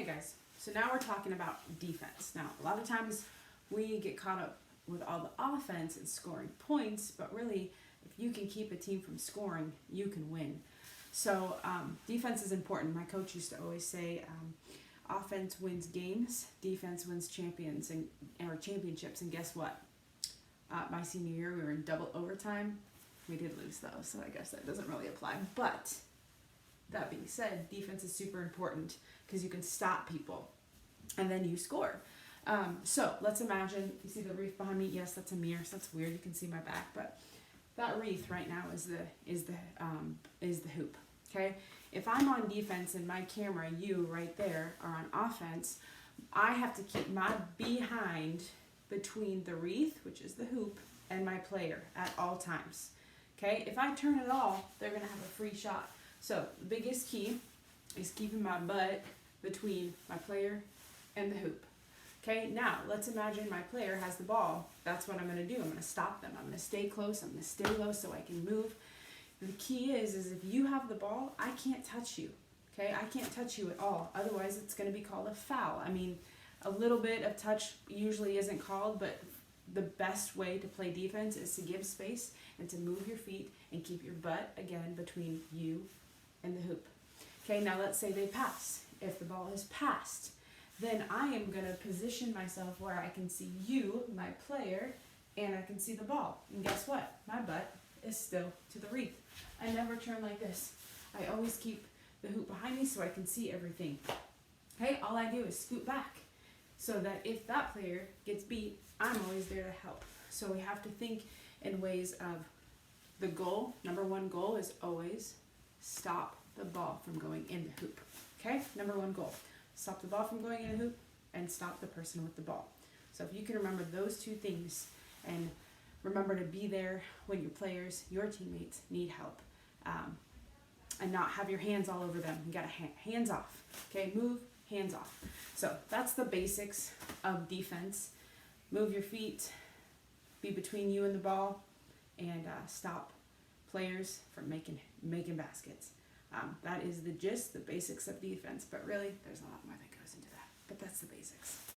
guys, so now we're talking about defense. Now, a lot of times we get caught up with all the offense and scoring points, but really, if you can keep a team from scoring, you can win. So defense is important. My coach used to always say, offense wins games, defense wins championships. And guess what? My senior year, we were in double overtime. We did lose though, so I guess that doesn't really apply. But that being said, defense is super important because you can stop people and then you score. So let's imagine, you see the wreath behind me? Yes, that's a mirror, so that's weird. You can see my back, but that wreath right now is the hoop. Okay, if I'm on defense and my camera, you right there, are on offense, I have to keep my behind between the wreath, which is the hoop, and my player at all times. Okay, if I turn it all, they're gonna have a free shot. So the biggest key is keeping my butt between my player and the hoop. Okay, now let's imagine my player has the ball. That's what I'm going to do. I'm going to stop them. I'm going to stay close. I'm going to stay low so I can move. The key is if you have the ball, I can't touch you. Okay, I can't touch you at all. Otherwise, it's going to be called a foul. I mean, a little bit of touch usually isn't called, but the best way to play defense is to give space and to move your feet and keep your butt, again, between you and the hoop. Okay, now let's say they pass. If the ball is passed, then I am going to position myself where I can see you, my player, and I can see the ball. And guess what? My butt is still to the wreath. I never turn like this. I always keep the hoop behind me so I can see everything. Okay, all I do is scoot back so that if that player gets beat, I'm always there to help. So we have to think in ways of the goal. Number one goal is always stop the ball from going in the hoop. Okay, number one goal. Stop the ball from going in the hoop and stop the person with the ball. So if you can remember those two things and remember to be there when your players, your teammates need help, and not have your hands all over them. You got to hands off. Okay, move, hands off. So that's the basics of defense. Move your feet, be between you and the ball, and stop players from making baskets. That is the gist, the basics of defense, but really there's a lot more that goes into that, but that's the basics.